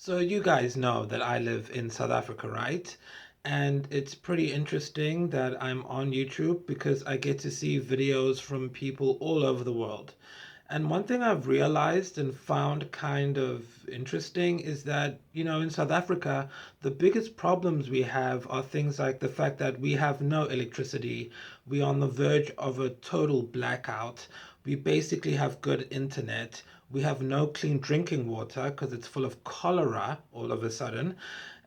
So you guys know that I live in South Africa, right? And it's pretty interesting that I'm on YouTube because I get to see videos from people all over the world. And one thing I've realized and found kind of interesting is that, in South Africa, the biggest problems we have are things like the fact that we have no electricity. We're on the verge of a total blackout. We basically have good internet. We have no clean drinking water because it's full of cholera all of a sudden.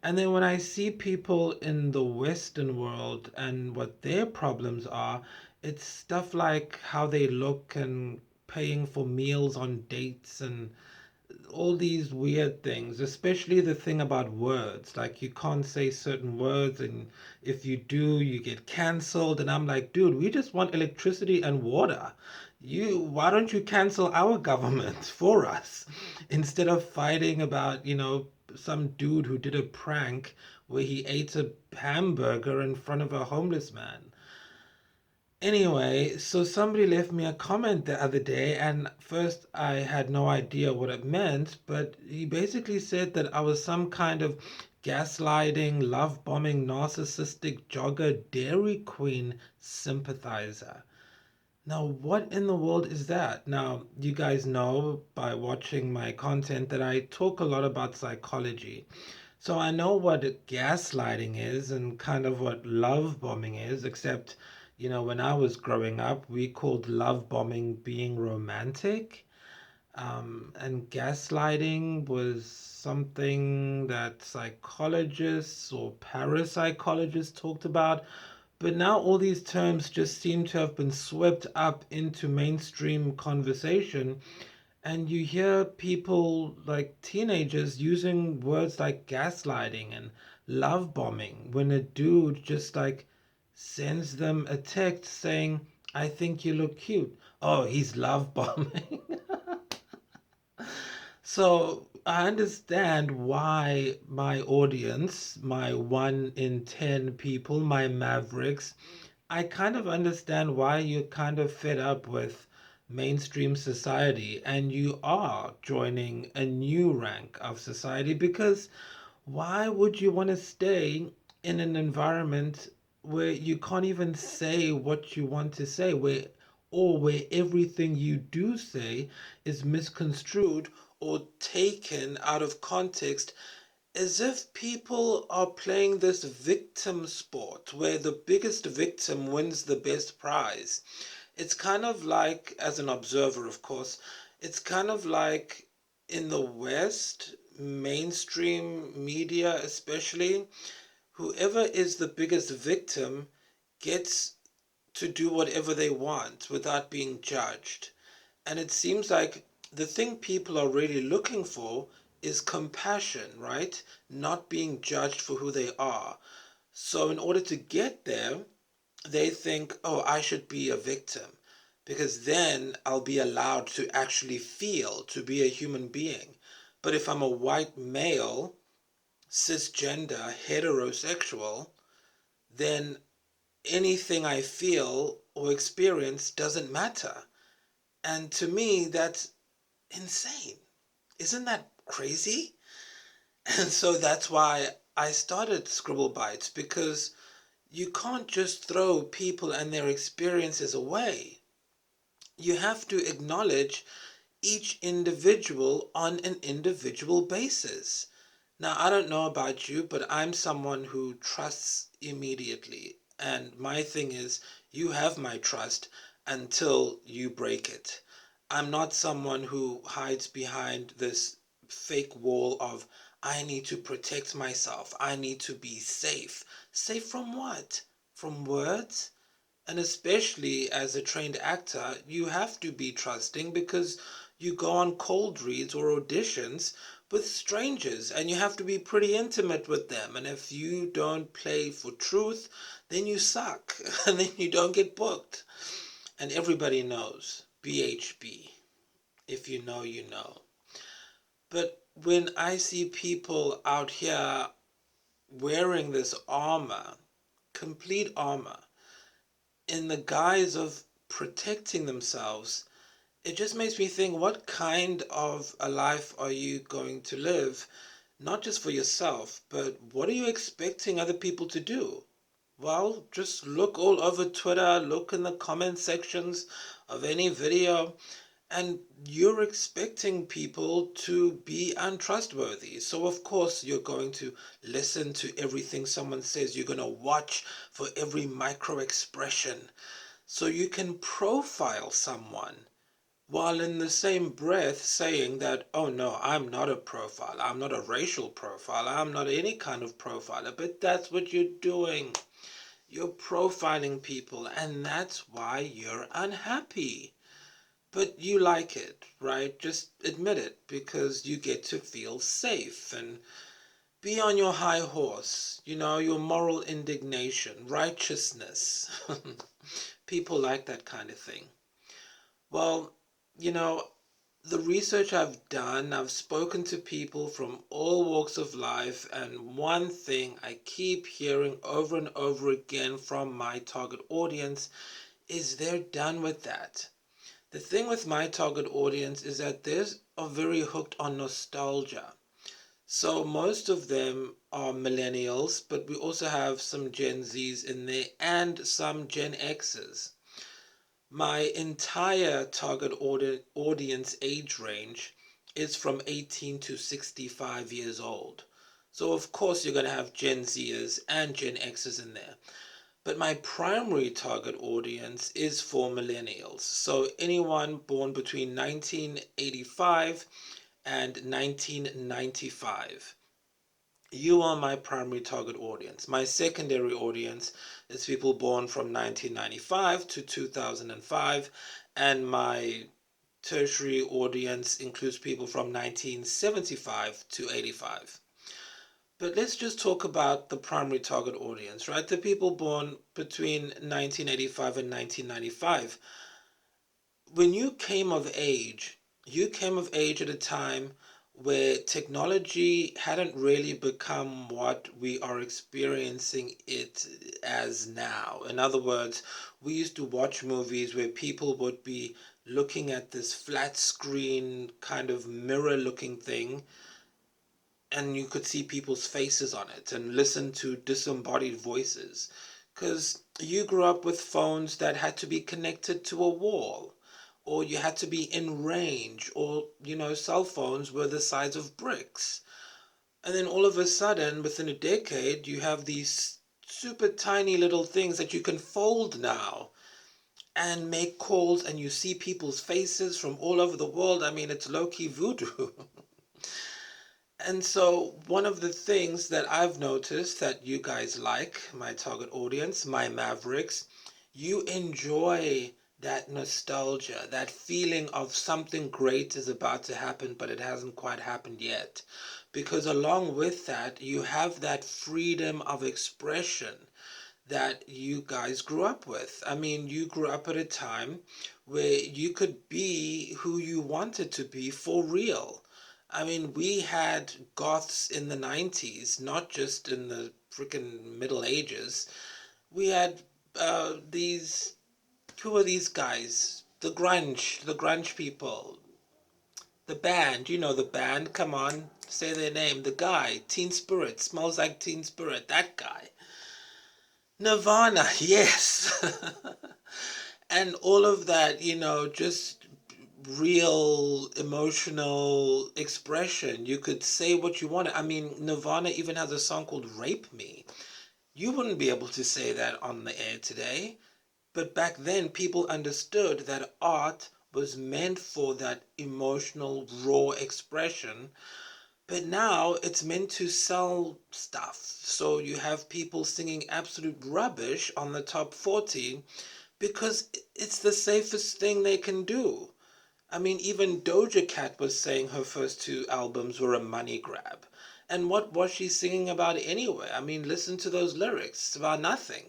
And then when I see people in the Western world and what their problems are, it's stuff like how they look and paying for meals on dates and all these weird things, especially the thing about words. Like you can't say certain words, and if you do, you get cancelled. And I'm like, dude, we just want electricity and water. Why don't you cancel our government for us instead of fighting about, some dude who did a prank where he ate a hamburger in front of a homeless man? Anyway, so somebody left me a comment the other day, and first I had no idea what it meant, but he basically said that I was some kind of gaslighting, love bombing, narcissistic jogger, Dairy Queen sympathizer. Now, what in the world is that? Now, you guys know by watching my content that I talk a lot about psychology. So I know what gaslighting is and kind of what love bombing is, except, when I was growing up, we called love bombing being romantic. And gaslighting was something that psychologists or parapsychologists talked about. But now all these terms just seem to have been swept up into mainstream conversation, and you hear people like teenagers using words like gaslighting and love bombing when a dude just like sends them a text saying, I think you look cute. Oh, he's love bombing. So I understand why my audience, my 1 in 10 people, my mavericks, I kind of understand why you're kind of fed up with mainstream society and you are joining a new rank of society, because why would you want to stay in an environment where you can't even say what you want to say, where everything you do say is misconstrued or taken out of context, as if people are playing this victim sport where the biggest victim wins the best prize. It's kind of like, as an observer, of course, it's kind of like in the West, mainstream media especially, whoever is the biggest victim gets to do whatever they want without being judged. And it seems like the thing people are really looking for is compassion, right? Not being judged for who they are. So, in order to get there, they think, oh, I should be a victim because then I'll be allowed to actually feel, to be a human being. But if I'm a white male, cisgender, heterosexual, then anything I feel or experience doesn't matter. And to me, that's insane. Isn't that crazy? And so that's why I started Scribble Bites, because you can't just throw people and their experiences away. You have to acknowledge each individual on an individual basis. Now, I don't know about you, but I'm someone who trusts immediately. And my thing is, you have my trust until you break it. I'm not someone who hides behind this fake wall of, I need to protect myself. I need to be safe. Safe from what? From words? And especially as a trained actor, you have to be trusting because you go on cold reads or auditions with strangers and you have to be pretty intimate with them. And if you don't play for truth, then you suck and then you don't get booked. And everybody knows BHB. If you know, you know. But when I see people out here wearing this armor, complete armor, in the guise of protecting themselves, it just makes me think, what kind of a life are you going to live not just for yourself, but what are you expecting other people to do? Well, just look all over Twitter, look in the comment sections of any video, and you're expecting people to be untrustworthy. So, of course, you're going to listen to everything someone says. You're going to watch for every micro expression so you can profile someone, while in the same breath saying that, oh no, I'm not a profiler, I'm not a racial profiler, I'm not any kind of profiler. But that's what you're doing. You're profiling people, and that's why you're unhappy. But you like it, right? Just admit it, because you get to feel safe and be on your high horse, your moral indignation, righteousness. People like that kind of thing. Well, you know, the research I've done, I've spoken to people from all walks of life, and one thing I keep hearing over and over again from my target audience is they're done with that. The thing with my target audience is that they are very hooked on nostalgia. So most of them are millennials, but we also have some Gen Zs in there and some Gen Xs. My entire target audience age range is from 18 to 65 years old. So of course you're going to have Gen Zers and Gen Xers in there. But my primary target audience is for millennials. So anyone born between 1985 and 1995. You are my primary target audience. My secondary audience is people born from 1995 to 2005, and my tertiary audience includes people from 1975 to 85. But let's just talk about the primary target audience, right? The people born between 1985 and 1995. When you came of age at a time where technology hadn't really become what we are experiencing it as now. In other words, we used to watch movies where people would be looking at this flat screen kind of mirror looking thing, and you could see people's faces on it and listen to disembodied voices. Because you grew up with phones that had to be connected to a wall, or you had to be in range, or, cell phones were the size of bricks. And then all of a sudden, within a decade, you have these super tiny little things that you can fold now and make calls, and you see people's faces from all over the world. I mean, it's low-key voodoo. And so, one of the things that I've noticed that you guys like, my target audience, my mavericks, you enjoy that nostalgia, that feeling of something great is about to happen, but it hasn't quite happened yet. Because along with that, you have that freedom of expression that you guys grew up with. I mean, you grew up at a time where you could be who you wanted to be for real. I mean, we had goths in the 90s, not just in the freaking Middle Ages. We had who are these guys? The grunge people. The band, the band, come on, say their name. The guy, Teen Spirit, smells like Teen Spirit, that guy. Nirvana, yes. And all of that, just real emotional expression. You could say what you wanted. I mean, Nirvana even has a song called Rape Me. You wouldn't be able to say that on the air today. But back then, people understood that art was meant for that emotional, raw expression. But now it's meant to sell stuff. So you have people singing absolute rubbish on the top 40 because it's the safest thing they can do. I mean, even Doja Cat was saying her first two albums were a money grab. And what was she singing about anyway? I mean, listen to those lyrics. It's about nothing.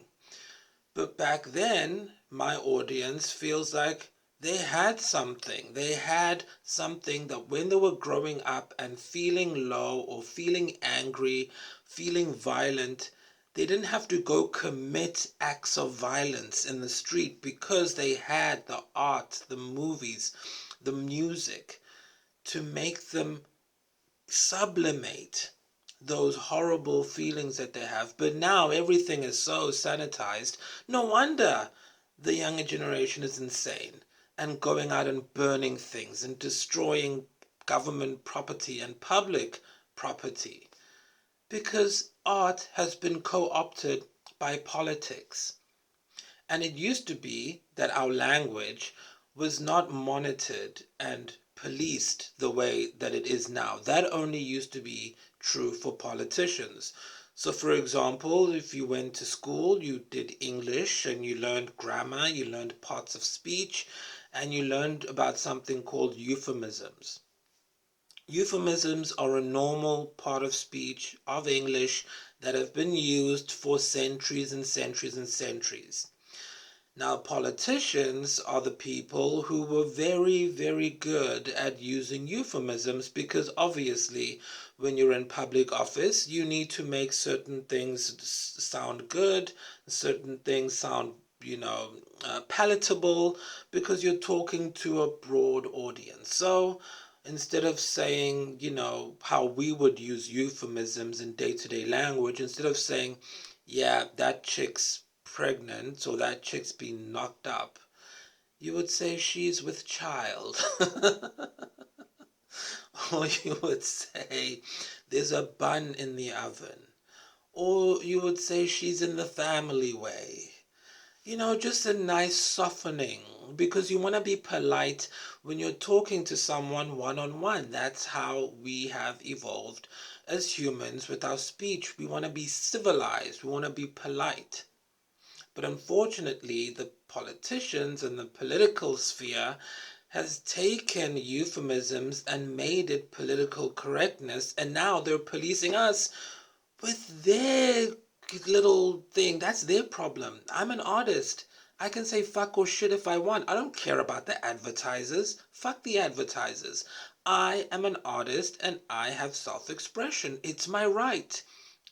But back then, my audience feels like they had something. They had something that when they were growing up and feeling low or feeling angry, feeling violent, they didn't have to go commit acts of violence in the street because they had the art, the movies, the music to make them sublimate those horrible feelings that they have. But now everything is so sanitized. No wonder the younger generation is insane and going out and burning things and destroying government property and public property, because art has been co-opted by politics. And it used to be that our language was not monitored and policed the way that it is now. That only used to be true for politicians. So, for example, if you went to school, you did English and you learned grammar, you learned parts of speech, and you learned about something called euphemisms. Euphemisms are a normal part of speech of English that have been used for centuries and centuries and centuries. Now, politicians are the people who were very, very good at using euphemisms, because obviously, when you're in public office, you need to make certain things sound good, certain things sound, palatable, because you're talking to a broad audience. So, instead of saying, how we would use euphemisms in day-to-day language, instead of saying, yeah, that chick's pregnant or that chick's been knocked up, you would say she's with child. Or you would say there's a bun in the oven. Or you would say she's in the family way. Just a nice softening, because you want to be polite when you're talking to someone one on one. That's how we have evolved as humans with our speech. We want to be civilized, we want to be polite. But unfortunately, the politicians and the political sphere has taken euphemisms and made it political correctness, and now they're policing us with their little thing. That's their problem. I'm an artist. I can say fuck or shit if I want. I don't care about the advertisers. Fuck the advertisers. I am an artist and I have self-expression. It's my right.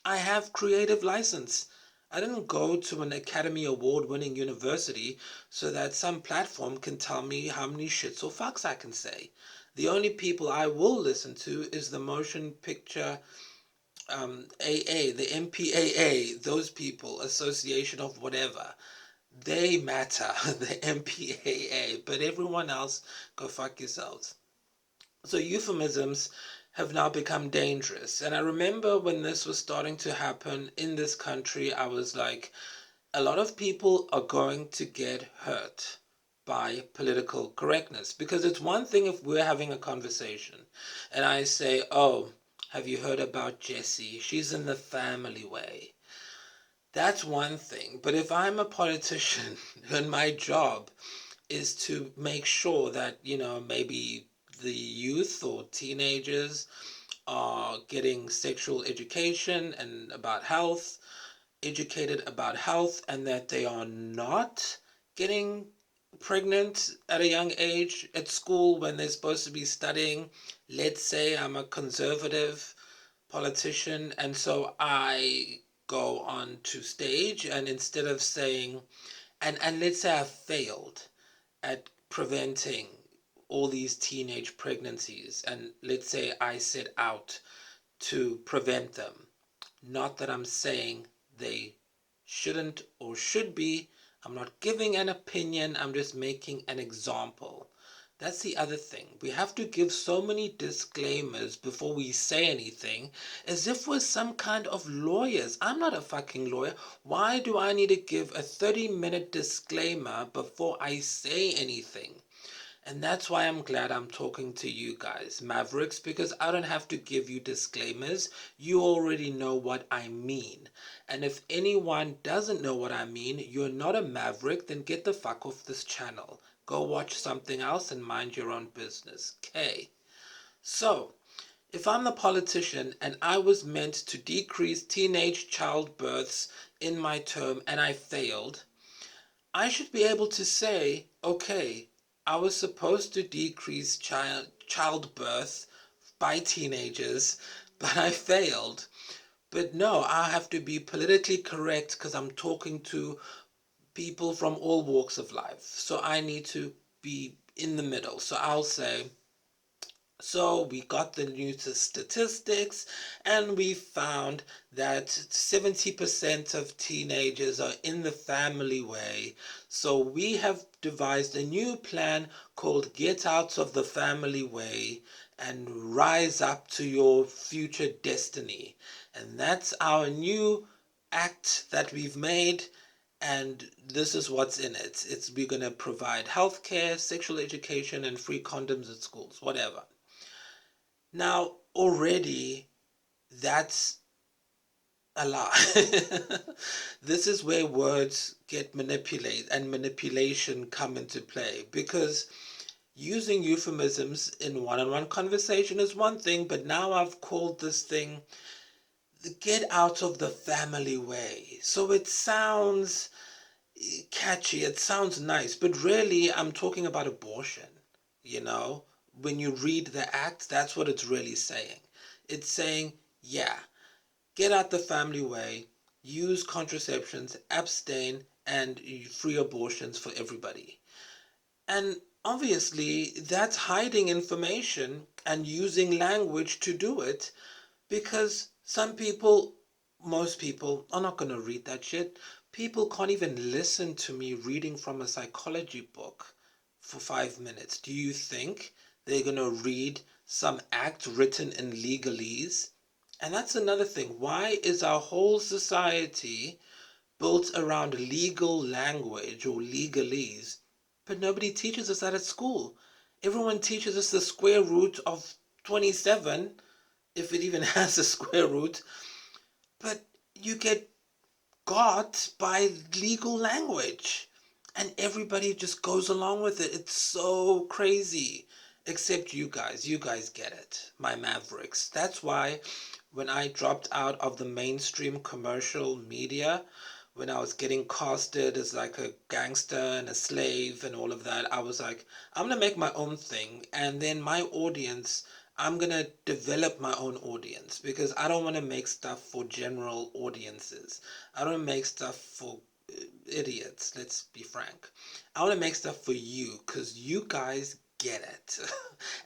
I have creative license. I didn't go to an Academy Award winning university so that some platform can tell me how many shits or fucks I can say. The only people I will listen to is the motion picture AA, the MPAA, those people, Association of whatever. They matter, the MPAA, but everyone else, go fuck yourselves. So euphemisms have now become dangerous. And I remember when this was starting to happen in this country, I was like, a lot of people are going to get hurt by political correctness. Because it's one thing if we're having a conversation and I say, oh, have you heard about Jessie? She's in the family way. That's one thing. But if I'm a politician and my job is to make sure that, maybe the youth or teenagers are getting sexual education and about health, educated about health, and that they are not getting pregnant at a young age at school when they're supposed to be studying. Let's say I'm a conservative politician, and so I go on to stage, and instead of saying, and let's say I failed at preventing all these teenage pregnancies, and let's say I set out to prevent them. Not that I'm saying they shouldn't or should be. I'm not giving an opinion, I'm just making an example. That's the other thing. We have to give so many disclaimers before we say anything, as if we're some kind of lawyers. I'm not a fucking lawyer. Why do I need to give a 30-minute disclaimer before I say anything? And that's why I'm glad I'm talking to you guys, Mavericks, because I don't have to give you disclaimers. You already know what I mean. And if anyone doesn't know what I mean, you're not a Maverick, then get the fuck off this channel. Go watch something else and mind your own business. Okay. So, if I'm the politician and I was meant to decrease teenage childbirths in my term and I failed, I should be able to say, okay, I was supposed to decrease childbirth by teenagers, but I failed. But no, I have to be politically correct because I'm talking to people from all walks of life. So I need to be in the middle. So I'll say, So we got the new statistics, and we found that 70% of teenagers are in the family way. So we have devised a new plan called Get Out of the Family Way and Rise Up to Your Future Destiny. And that's our new act that we've made, and this is what's in it. We're going to provide healthcare, sexual education, and free condoms at schools, whatever. Now, already, that's a lie. This is where words get manipulated and manipulation come into play, because using euphemisms in one-on-one conversation is one thing, but now I've called this thing the get out of the family way. So it sounds catchy, it sounds nice, but really I'm talking about abortion, you know? When you read the act, that's what it's really saying. It's saying, yeah, get out the family way, use contraceptions, abstain, and free abortions for everybody. And obviously, that's hiding information and using language to do it, because some people, most people, are not going to read that shit. People can't even listen to me reading from a psychology book for 5 minutes. Do you think they're going to read some act written in legalese? And that's another thing. Why is our whole society built around legal language or legalese, but nobody teaches us that at school? Everyone teaches us the square root of 27, if it even has a square root, but you get got by legal language, and everybody just goes along with it. It's so crazy. Except you guys. You guys get it. My mavericks. That's why when I dropped out of the mainstream commercial media, when I was getting casted as like a gangster and a slave and all of that, I was like, I'm gonna make my own thing, and then my audience, I'm gonna develop my own audience, because I don't want to make stuff for general audiences. I don't make stuff for idiots, let's be frank. I want to make stuff for you, because you guys get it.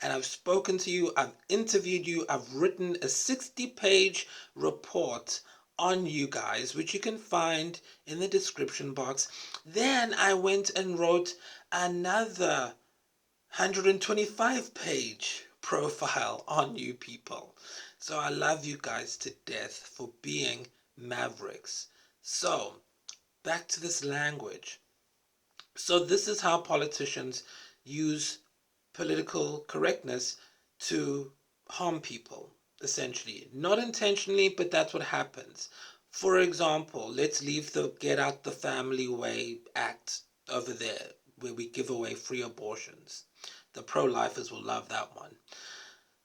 And I've spoken to you, I've interviewed you, I've written a 60-page report on you guys, which you can find in the description box. Then I went and wrote another 125-page profile on you people. So I love you guys to death for being mavericks. So, back to this language. So this is how politicians use political correctness to harm people, essentially. Not intentionally, but that's what happens. For example, let's leave the Get Out the Family Way Act over there, where we give away free abortions. The pro-lifers will love that one.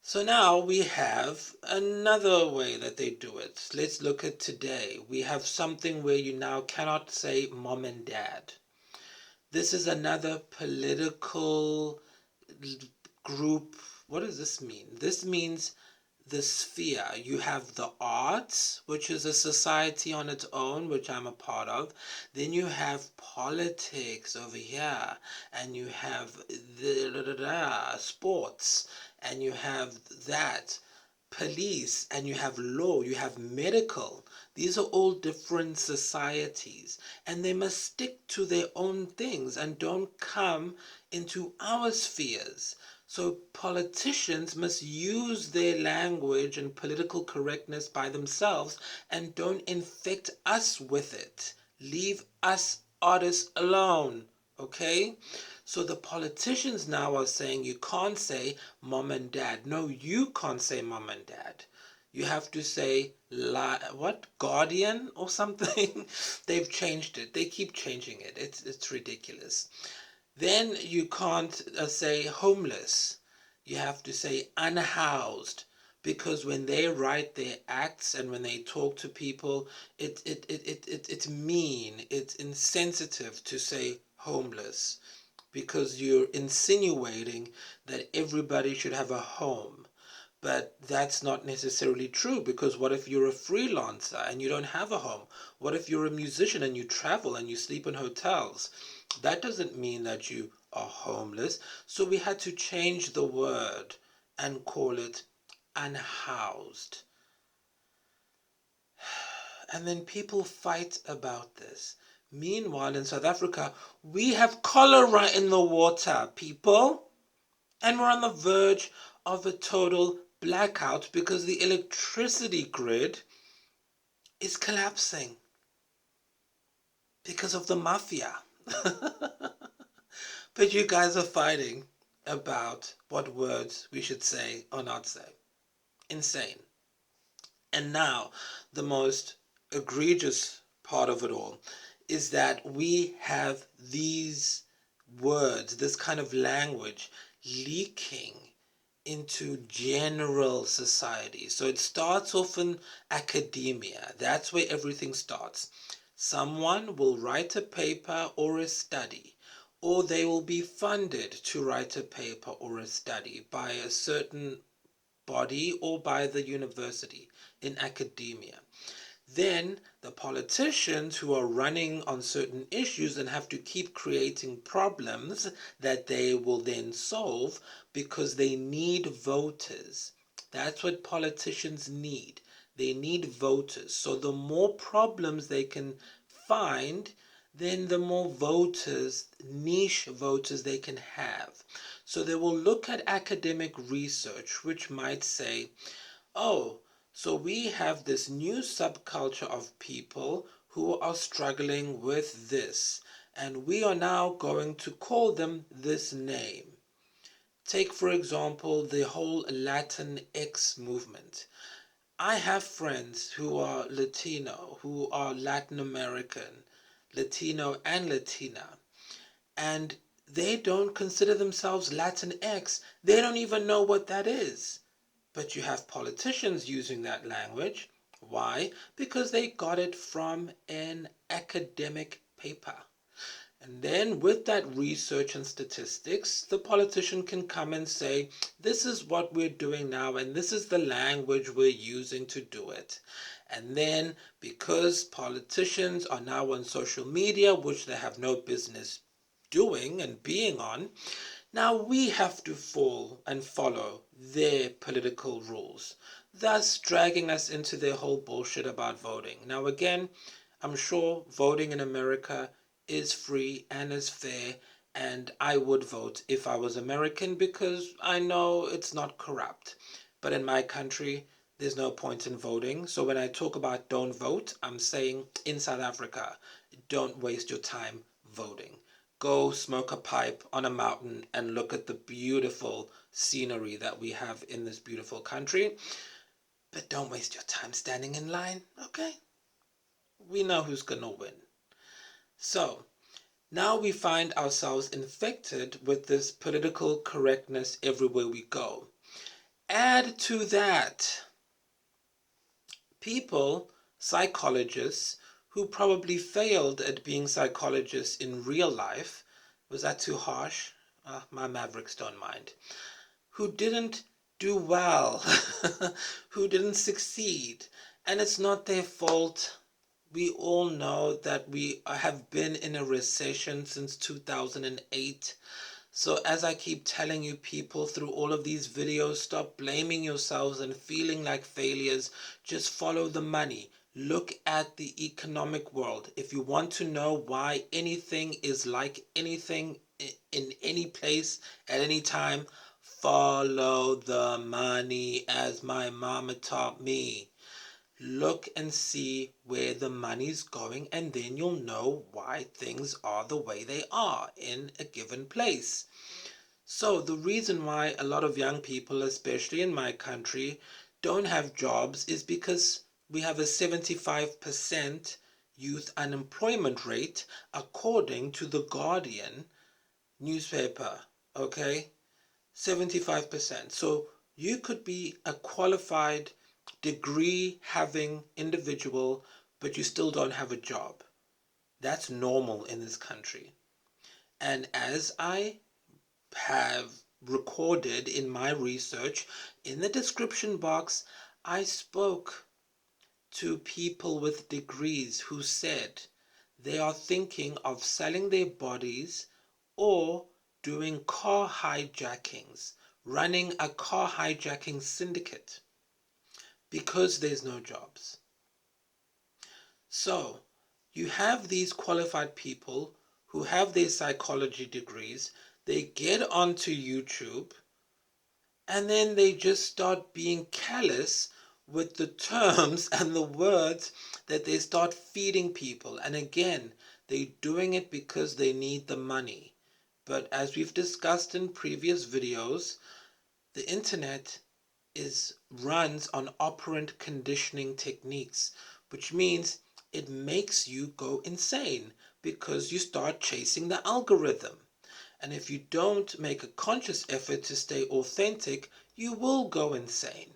So now we have another way that they do it. Let's look at today. We have something where you now cannot say mom and dad. This is another political group. What does this mean? This means the sphere. You have the arts, which is a society on its own, which I'm a part of. Then you have politics over here, and you have the sports, and you have that police, and you have law, you have medical. These are all different societies, and they must stick to their own things and don't come into our spheres. So politicians must use their language and political correctness by themselves and don't infect us with it. Leave us artists alone, okay? So the politicians now are saying you can't say mom and dad. No, you can't say mom and dad. You have to say what, guardian or something. They've changed it. They keep changing it. It's ridiculous. Then you can't say homeless. You have to say unhoused, because when they write their acts and when they talk to people, it's mean, it's insensitive to say homeless, because you're insinuating that everybody should have a home. But that's not necessarily true, because what if you're a freelancer and you don't have a home? What if you're a musician and you travel and you sleep in hotels? That doesn't mean that you are homeless. So we had to change the word and call it unhoused. And then people fight about this. Meanwhile, in South Africa, we have cholera in the water, people. And we're on the verge of a total blackout because the electricity grid is collapsing because of the mafia. But you guys are fighting about what words we should say or not say. Insane. And now, the most egregious part of it all is that we have these words, this kind of language, leaking into general society. So it starts off in academia. That's where everything starts. Someone will write a paper or a study, or they will be funded to write a paper or a study by a certain body or by the university in academia. Then the politicians who are running on certain issues and have to keep creating problems that they will then solve because they need voters. That's what politicians need. They need voters. So the more problems they can find, then the more voters, niche voters they can have. So they will look at academic research, which might say, oh, so we have this new subculture of people who are struggling with this, and we are now going to call them this name. Take, for example, the whole Latin X movement. I have friends who are Latino, who are Latin American, Latino and Latina, and they don't consider themselves Latin X. They don't even know what that is. But you have politicians using that language. Why? Because they got it from an academic paper. And then with that research and statistics, the politician can come and say, this is what we're doing now, and this is the language we're using to do it. And then because politicians are now on social media, which they have no business doing and being on, now we have to fall and follow their political rules, thus dragging us into their whole bullshit about voting. Now again, I'm sure voting in America is free and is fair, and I would vote if I was American because I know it's not corrupt. But in my country, there's no point in voting. So when I talk about don't vote, I'm saying in South Africa, don't waste your time voting. Go smoke a pipe on a mountain and look at the beautiful scenery that we have in this beautiful country. But don't waste your time standing in line, okay? We know who's gonna win. So, now we find ourselves infected with this political correctness everywhere we go. Add to that people, psychologists, who probably failed at being psychologists in real life. Was that too harsh? My Mavericks don't mind. Who didn't do well, who didn't succeed. And it's not their fault. We all know that we have been in a recession since 2008. So as I keep telling you people through all of these videos, stop blaming yourselves and feeling like failures. Just follow the money. Look at the economic world. If you want to know why anything is like anything in any place at any time, follow the money, as my mama taught me. Look and see where the money's going, and then you'll know why things are the way they are in a given place. So the reason why a lot of young people, especially in my country, don't have jobs is because we have a 75% youth unemployment rate according to the Guardian newspaper, okay? 75%. So you could be a qualified degree having individual, but you still don't have a job. That's normal in this country. And as I have recorded in my research, in the description box, I spoke to people with degrees who said they are thinking of selling their bodies or doing car hijackings running a car hijacking syndicate because there's no jobs. So you have these qualified people who have their psychology degrees, they get onto YouTube, and then they just start being callous with the terms and the words that they start feeding people. And again, they're doing it because they need the money. But as we've discussed in previous videos, the internet runs on operant conditioning techniques, which means it makes you go insane because you start chasing the algorithm. And if you don't make a conscious effort to stay authentic, you will go insane.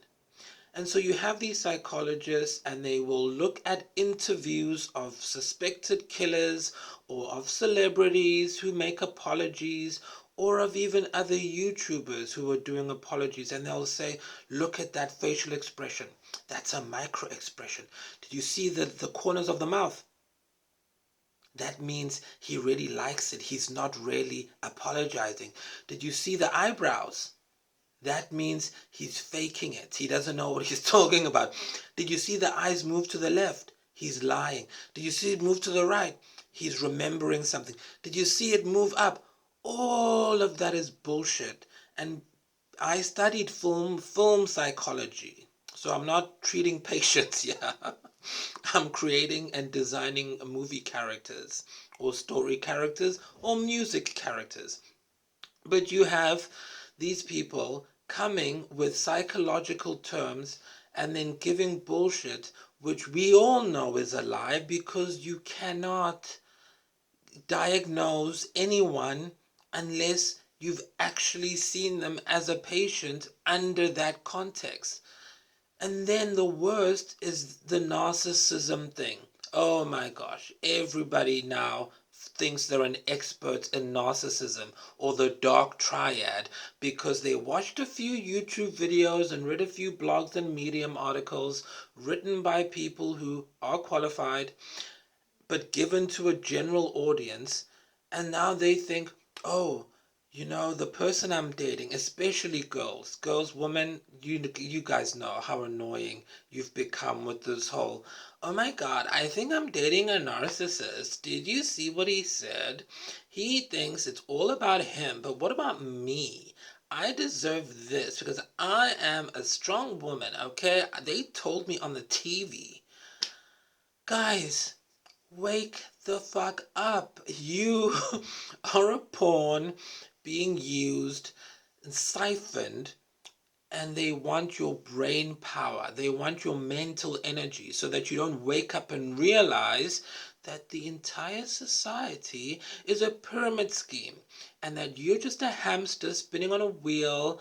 And so you have these psychologists, and they will look at interviews of suspected killers or of celebrities who make apologies, or of even other YouTubers who are doing apologies, and they'll say, look at that facial expression. That's a micro expression. Did you see the corners of the mouth? That means he really likes it. He's not really apologizing. Did you see the eyebrows? That means he's faking it. He doesn't know what he's talking about. Did you see the eyes move to the left? He's lying. Did you see it move to the right? He's remembering something. Did you see it move up? All of that is bullshit. And I studied film psychology. So I'm not treating patients here. I'm creating and designing movie characters or story characters or music characters. But you have these people coming with psychological terms and then giving bullshit, which we all know is a lie, because you cannot diagnose anyone unless you've actually seen them as a patient under that context. And then the worst is the narcissism thing. Oh my gosh, everybody now thinks they're an expert in narcissism or the dark triad because they watched a few YouTube videos and read a few blogs and Medium articles written by people who are qualified but given to a general audience, and now they think, oh, the person I'm dating, especially women, you guys know how annoying you've become with this whole, oh my God, I think I'm dating a narcissist. Did you see what he said? He thinks it's all about him, but what about me? I deserve this because I am a strong woman, okay? They told me on the TV. Guys, wake the fuck up. You are a pawn being used and siphoned, and they want your brain power. They want your mental energy so that you don't wake up and realize that the entire society is a pyramid scheme and that you're just a hamster spinning on a wheel,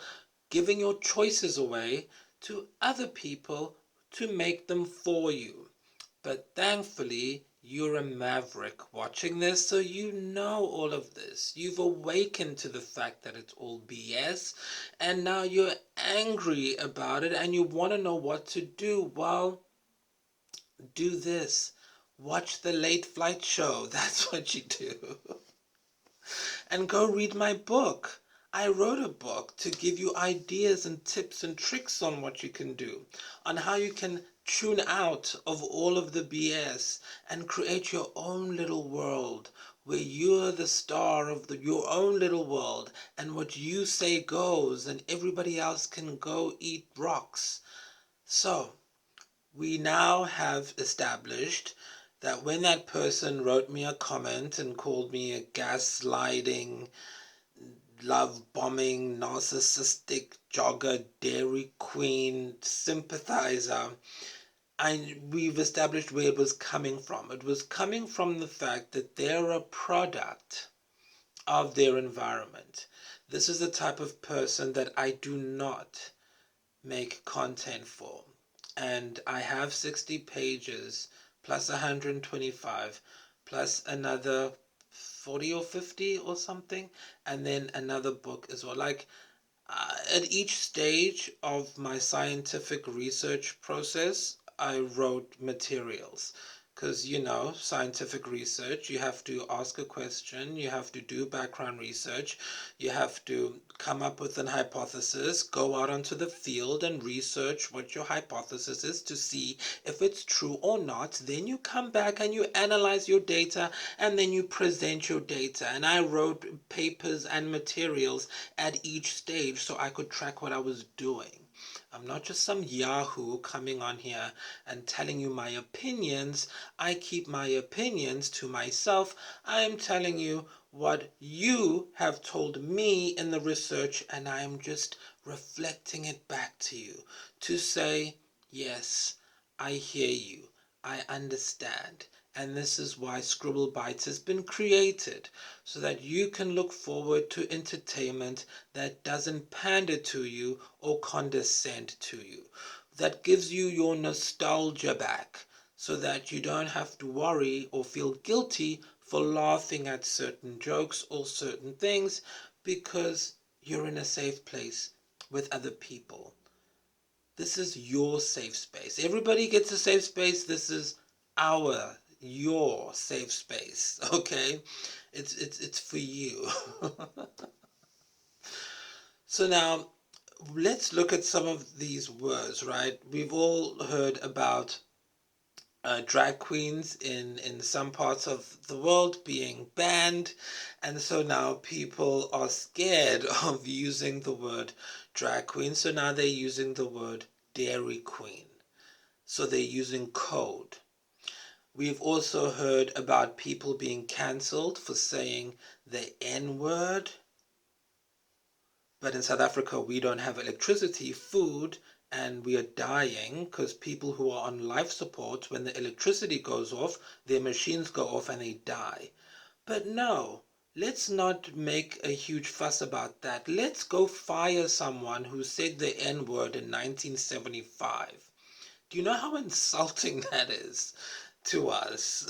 giving your choices away to other people to make them for you. But thankfully, you're a maverick watching this, so you know all of this. You've awakened to the fact that it's all BS, and now you're angry about it and you want to know what to do. Well, do this. Watch the Late Flight Show. That's what you do. And go read my book. I wrote a book to give you ideas and tips and tricks on what you can do, on how you can tune out of all of the BS and create your own little world where you're the star of your own little world, and what you say goes and everybody else can go eat rocks. So, we now have established that when that person wrote me a comment and called me a gaslighting, love bombing, narcissistic jogger, dairy queen, sympathizer, we've established where it was coming from. It was coming from the fact that they're a product of their environment. This is the type of person that I do not make content for. And I have 60 pages plus 125 plus another 40 or 50 or something, and then another book as well. Like at each stage of my scientific research process, I wrote materials. Because, scientific research, you have to ask a question, you have to do background research, you have to come up with an hypothesis, go out onto the field and research what your hypothesis is to see if it's true or not. Then you come back and you analyze your data and then you present your data. And I wrote papers and materials at each stage so I could track what I was doing. I'm not just some yahoo coming on here and telling you my opinions. I keep my opinions to myself. I am telling you what you have told me in the research, and I am just reflecting it back to you to say, yes, I hear you. I understand. And this is why Scribble Bites has been created, so that you can look forward to entertainment that doesn't pander to you or condescend to you, that gives you your nostalgia back, so that you don't have to worry or feel guilty for laughing at certain jokes or certain things, because you're in a safe place with other people. This is your safe space. Everybody gets a safe space. This is your safe space. Okay, it's for you. So now let's look at some of these words, right? We've all heard about drag queens in some parts of the world being banned, and so now people are scared of using the word drag queen, so now they're using the word dairy queen. So they're using code. We've also heard about people being cancelled for saying the N word. But in South Africa, we don't have electricity, food, and we are dying because people who are on life support, when the electricity goes off, their machines go off and they die. But no, let's not make a huge fuss about that. Let's go fire someone who said the N word in 1975. Do you know how insulting that is to us,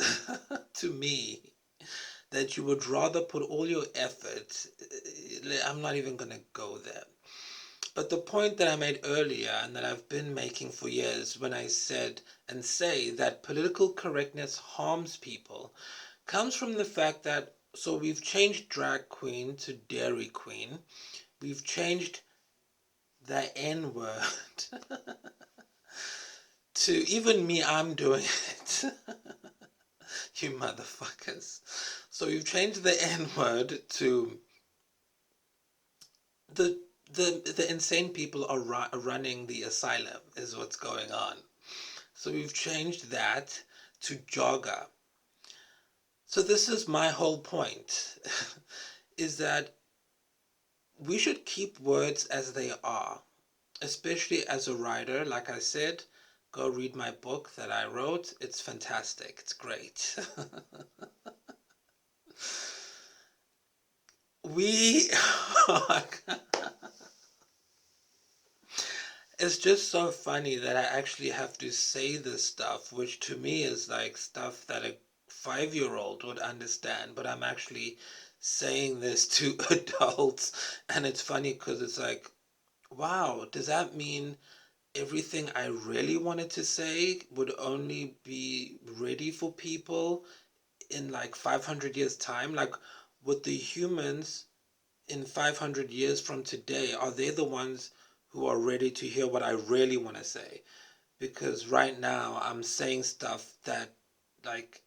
to me? That you would rather put all your effort. I'm not even going to go there. But the point that I made earlier and that I've been making for years when I said and say that political correctness harms people comes from the fact that, so we've changed drag queen to dairy queen. We've changed the N word to, even me, I'm doing it. You motherfuckers. So we've changed the N word to the the insane people are running the asylum is what's going on. So we've changed that to jogger. So this is my whole point, is that we should keep words as they are, especially as a writer. Like I said, go read my book that I wrote. It's fantastic. It's great. we It's just so funny that I actually have to say this stuff, which to me is like stuff that a 5-year-old would understand, but I'm actually saying this to adults. And it's funny because it's like, wow, does that mean everything I really wanted to say would only be ready for people in like 500 years' time? Like, would the humans in 500 years from today, are they the ones who are ready to hear what I really want to say? Because right now I'm saying stuff that, like,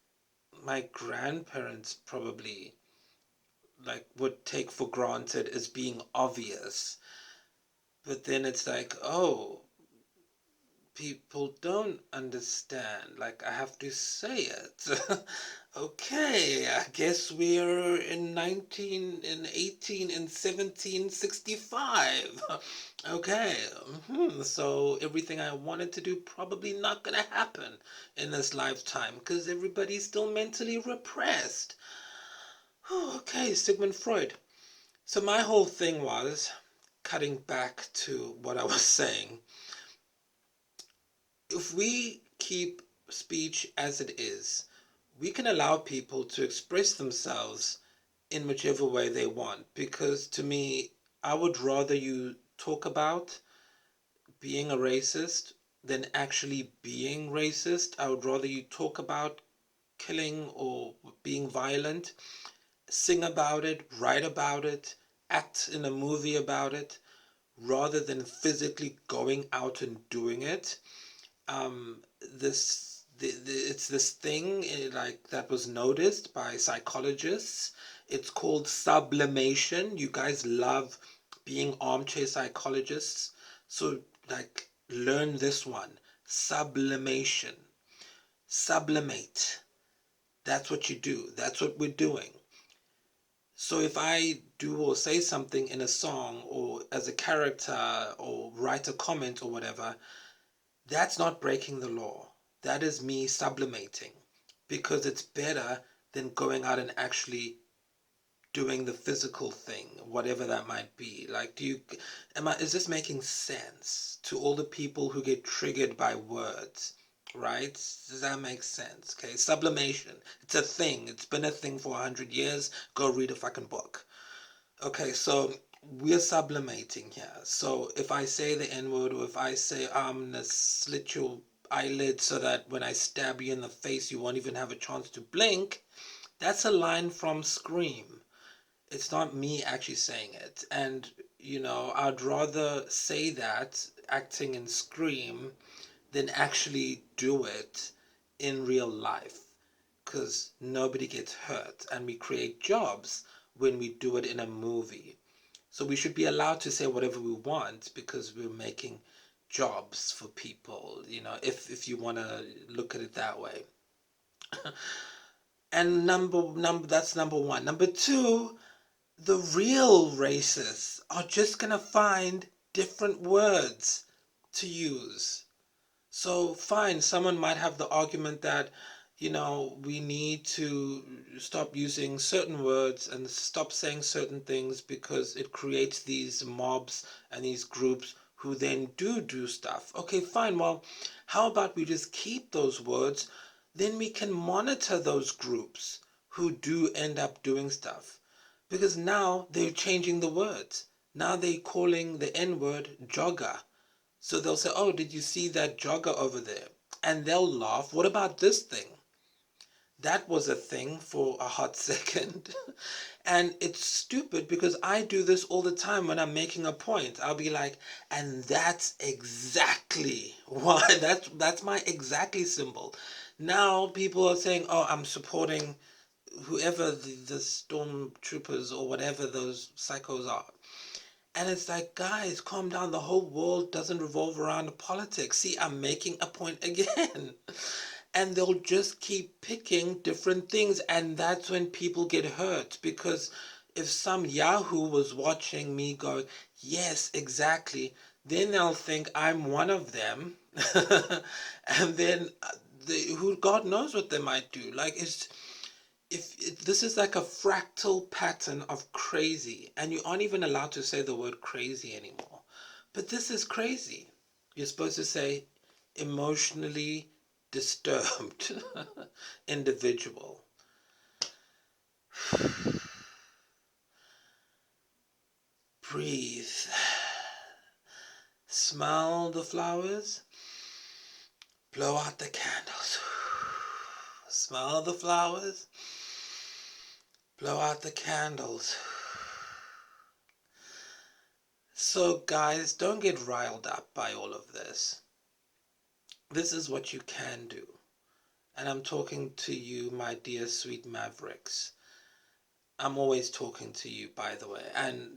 my grandparents probably like would take for granted as being obvious. But then it's like, oh, people don't understand. Like, I have to say it. Okay, I guess we're in 19 and 18 and 1765. Okay, so everything I wanted to do probably not gonna happen in this lifetime because everybody's still mentally repressed. Okay, Sigmund Freud. So my whole thing was, cutting back to what I was saying, if we keep speech as it is, we can allow people to express themselves in whichever way they want. Because to me, I would rather you talk about being a racist than actually being racist. I would rather you talk about killing or being violent, sing about it, write about it, act in a movie about it, rather than physically going out and doing it. It's this thing like that was noticed by psychologists. It's called sublimation. You guys love being armchair psychologists, so like learn this one: sublimation. Sublimate. That's what you do. That's what we're doing. So if I do or say something in a song or as a character or write a comment or whatever, that's not breaking the law. That is me sublimating, because it's better than going out and actually doing the physical thing, whatever that might be. Like, is this making sense to all the people who get triggered by words? Right? Does that make sense? Okay, sublimation. It's a thing. It's been a thing for 100 years. Go read a fucking book. Okay, so we're sublimating here. So if I say the N-word, or if I say I'm gonna slit your eyelid so that when I stab you in the face you won't even have a chance to blink, that's a line from Scream. It's not me actually saying it. And, I'd rather say that acting in Scream than actually do it in real life, because nobody gets hurt and we create jobs when we do it in a movie. So we should be allowed to say whatever we want because we're making jobs for people, if you want to look at it that way. And that's number one. Number two, the real racists are just going to find different words to use. So fine, someone might have the argument that, we need to stop using certain words and stop saying certain things because it creates these mobs and these groups who then do stuff. Okay, fine. Well, how about we just keep those words? Then we can monitor those groups who do end up doing stuff. Because now they're changing the words. Now they're calling the N word jogger. So they'll say, oh, did you see that jogger over there? And they'll laugh. What about this thing? That was a thing for a hot second. And it's stupid because I do this all the time when I'm making a point. I'll be like, and that's exactly why, that's my exactly symbol. Now people are saying, oh, I'm supporting whoever the stormtroopers or whatever those psychos are. And it's like, guys, calm down. The whole world doesn't revolve around politics. See, I'm making a point again. And they'll just keep picking different things. And that's when people get hurt. Because if some Yahoo was watching me going, yes, exactly, then they'll think I'm one of them. And then who God knows what they might do. Like, if this is like a fractal pattern of crazy, and you aren't even allowed to say the word crazy anymore, but this is crazy. You're supposed to say emotionally disturbed individual. Breathe. Smell the flowers. Blow out the candles. Smell the flowers. Blow out the candles. So guys, don't get riled up by all of this. This is what you can do. And I'm talking to you, my dear sweet mavericks. I'm always talking to you, by the way. And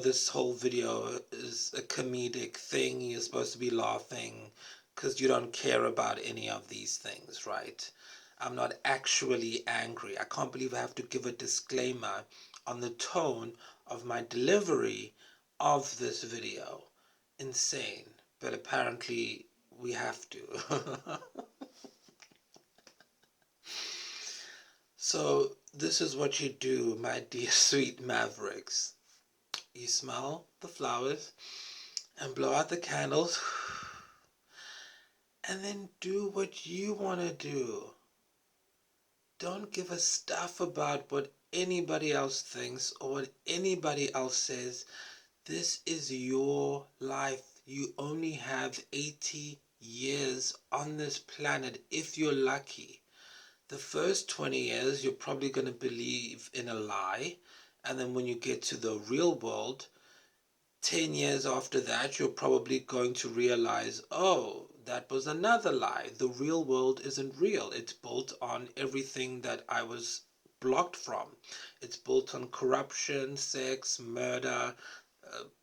this whole video is a comedic thing. You're supposed to be laughing because you don't care about any of these things, right? I'm not actually angry. I can't believe I have to give a disclaimer on the tone of my delivery of this video. Insane. But apparently we have to. So this is what you do, my dear sweet mavericks. You smell the flowers and blow out the candles, and then do what you want to do. Don't give a stuff about what anybody else thinks or what anybody else says. This is your life. You only have 80 years on this planet if you're lucky. The first 20 years, you're probably going to believe in a lie. And then when you get to the real world, 10 years after that, you're probably going to realize, oh, that was another lie. The real world isn't real. It's built on everything that I was blocked from. It's built on corruption, sex, murder,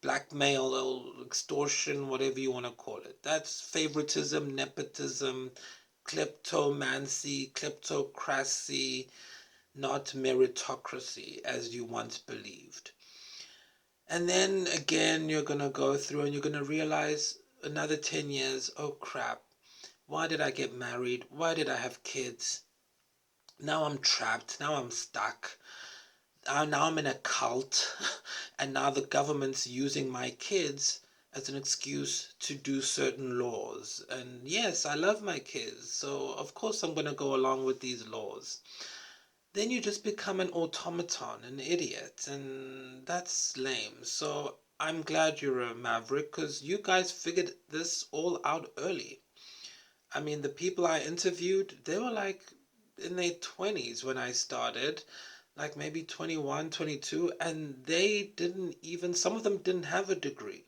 blackmail, extortion, whatever you want to call it. That's favoritism, nepotism, kleptomancy, kleptocracy, not meritocracy as you once believed. And then again, you're going to go through and you're going to realize another 10 years, oh crap, why did I get married? Why did I have kids? Now I'm trapped. Now I'm stuck. Now I'm in a cult. And now the government's using my kids as an excuse to do certain laws. And yes, I love my kids. So of course I'm going to go along with these laws. Then you just become an automaton, an idiot, and that's lame. So I'm glad you're a maverick because you guys figured this all out early. I mean, the people I interviewed, they were like in their 20s when I started, like maybe 21, 22, and they didn't even, some of them didn't have a degree.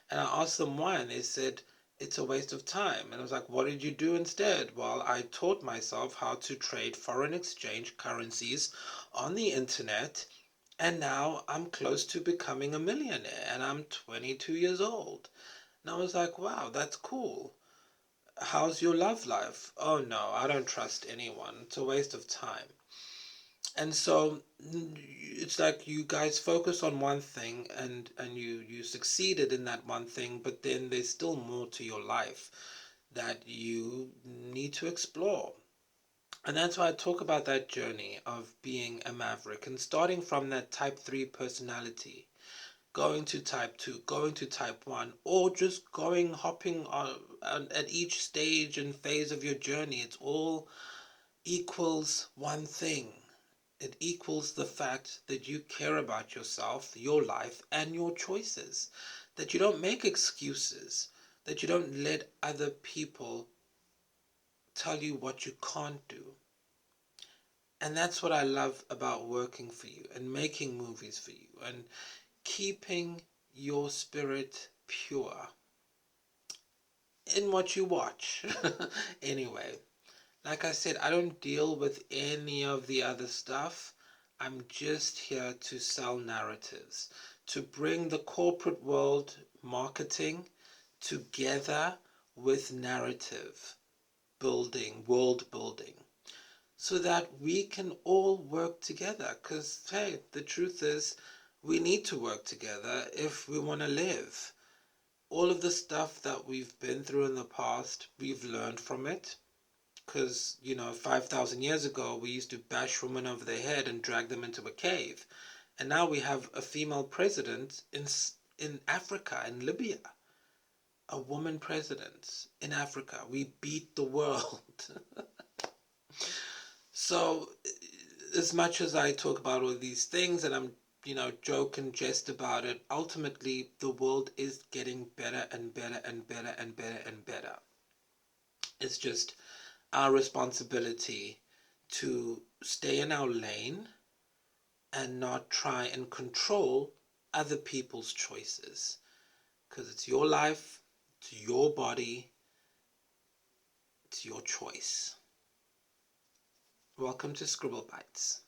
And I asked them why, and they said, it's a waste of time. And I was like, what did you do instead? Well, I taught myself how to trade foreign exchange currencies on the internet. And now I'm close to becoming a millionaire and I'm 22 years old. And I was like, wow, that's cool. How's your love life? Oh no, I don't trust anyone. It's a waste of time. And so it's like you guys focus on one thing and you succeeded in that one thing, but then there's still more to your life that you need to explore. And that's why I talk about that journey of being a maverick and starting from that type 3 personality, going to type 2, going to type 1, or just going hopping on at each stage and phase of your journey. It's all equals one thing. It equals the fact that you care about yourself, your life, and your choices. That you don't make excuses. That you don't let other people tell you what you can't do. And that's what I love about working for you and making movies for you and keeping your spirit pure in what you watch. Anyway, like I said, I don't deal with any of the other stuff. I'm just here to sell narratives, to bring the corporate world marketing together with narrative building, world building, so that we can all work together. Because, hey, the truth is, we need to work together if we want to live. All of the stuff that we've been through in the past, we've learned from it. Because, 5,000 years ago, we used to bash women over the head and drag them into a cave. And now we have a female president in Africa, in Libya. A woman president in Africa. We beat the world. So, as much as I talk about all these things and I'm, joke and jest about it, ultimately the world is getting better and better and better and better and better. It's just our responsibility to stay in our lane and not try and control other people's choices. Because it's your life, it's your body, it's your choice. Welcome to Scribble Bites.